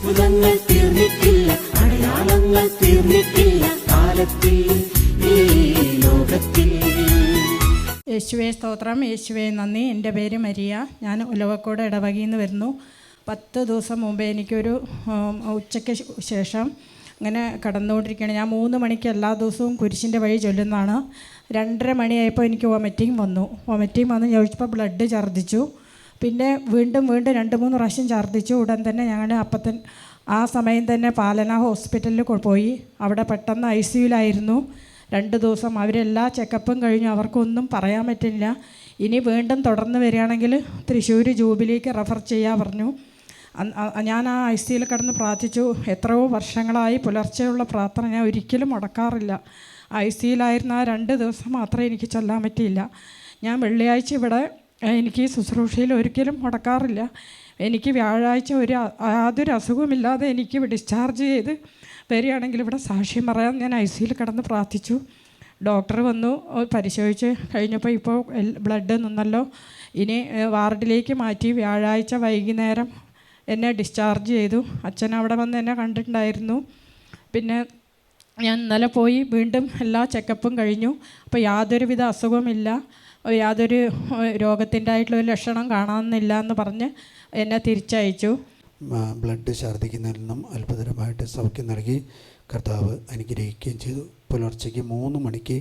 അത്ഭുതങ്ങൾ തീർന്നിട്ടില്ല, അടയാളങ്ങൾ തീർന്നിട്ടില്ല കാലത്തിൽ ഈ ലോകത്തിൽ. യേശുവേ സ്തോത്രം, യേശുവേ നന്ദി. എൻ്റെ പേര് മരിയ. ഞാൻ ഉലവക്കോട് ഇടവകയിൽ നിന്ന് വരുന്നു. 10 ദിവസം മുമ്പേ എനിക്കൊരു ഉച്ചയ്ക്ക് ശേഷം ഇങ്ങനെ കടന്നുകൊണ്ടിരിക്കുകയാണ്. ഞാൻ 3 മണിക്ക് എല്ലാ ദിവസവും കുരിശിൻ്റെ വഴി ചൊല്ലുന്നതാണ്. 2:30 മണിയായപ്പോൾ എനിക്ക് വൊമിറ്റിംഗ് വന്നു. ചോദിച്ചപ്പോൾ ബ്ലഡ് ഛർദ്ദിച്ചു. പിന്നെ വീണ്ടും 2-3 പ്രാവശ്യം ഛർദ്ദിച്ചു. ഉടൻ തന്നെ ഞങ്ങൾ ആ സമയം തന്നെ പാലന ഹോസ്പിറ്റലിൽ പോയി. അവിടെ പെട്ടെന്ന് ICUലായിരുന്നു 2 ദിവസം. അവരെല്ലാ ചെക്കപ്പും കഴിഞ്ഞു. അവർക്കൊന്നും പറയാൻ പറ്റില്ല. ഇനി വീണ്ടും തുടർന്ന് വരികയാണെങ്കിൽ തൃശ്ശൂർ ജൂബിലിക്ക് റെഫർ ചെയ്യാൻ പറഞ്ഞു. ഞാൻ ആ ICUയിൽ കിടന്ന് പ്രാർത്ഥിച്ചു. എത്രയോ വർഷങ്ങളായി പുലർച്ചെയുള്ള പ്രാർത്ഥന ഞാൻ ഒരിക്കലും മുടക്കാറില്ല. ICUലായിരുന്ന ആ 2 ദിവസം മാത്രമേ എനിക്ക് ചൊല്ലാൻ പറ്റിയില്ല. ഞാൻ വെള്ളിയാഴ്ച ഇവിടെ എനിക്ക് ശുശ്രൂഷയിൽ ഒരിക്കലും മുടക്കാറില്ല. എനിക്ക് വ്യാഴാഴ്ച യാതൊരു അസുഖമില്ലാതെ എനിക്ക് ഡിസ്ചാർജ് ചെയ്ത് വരികയാണെങ്കിൽ ഇവിടെ സാക്ഷ്യം പറയാൻ ഞാൻ ICUയിൽ കിടന്ന് പ്രാർത്ഥിച്ചു. ഡോക്ടർ വന്നു പരിശോധിച്ച് കഴിഞ്ഞപ്പോൾ ഇപ്പോൾ ബ്ലഡ് നിന്നല്ലോ, ഇനി വാർഡിലേക്ക് മാറ്റി വ്യാഴാഴ്ച വൈകുന്നേരം എന്നെ ഡിസ്ചാർജ് ചെയ്തു. അച്ഛൻ അവിടെ വന്ന് എന്നെ കണ്ടിട്ടുണ്ടായിരുന്നു. പിന്നെ ഞാൻ ഇന്നലെ പോയി വീണ്ടും എല്ലാ ചെക്കപ്പും കഴിഞ്ഞു. അപ്പോൾ യാതൊരുവിധ അസുഖമില്ല, യാതൊരു രോഗത്തിൻ്റെ ആയിട്ടുള്ള ലക്ഷണം കാണാമെന്നില്ല എന്ന് പറഞ്ഞ് എന്നെ തിരിച്ചയച്ചു. ബ്ലഡ് ഛർദ്ദിക്കുന്നതിൽ നിന്നും അത്ഭുതകരമായിട്ട് സൗഖ്യം നൽകി കർത്താവ് അനുഗ്രഹിക്കുകയും ചെയ്തു. പുലർച്ചയ്ക്ക് 3 മണിക്ക്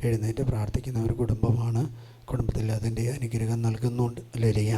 എഴുന്നേറ്റ് പ്രാർത്ഥിക്കുന്ന ഒരു കുടുംബമാണ്. കുടുംബത്തിൽ അതിൻ്റെ അനുഗ്രഹം നൽകുന്നുണ്ട്. ഹല്ലേലൂയ.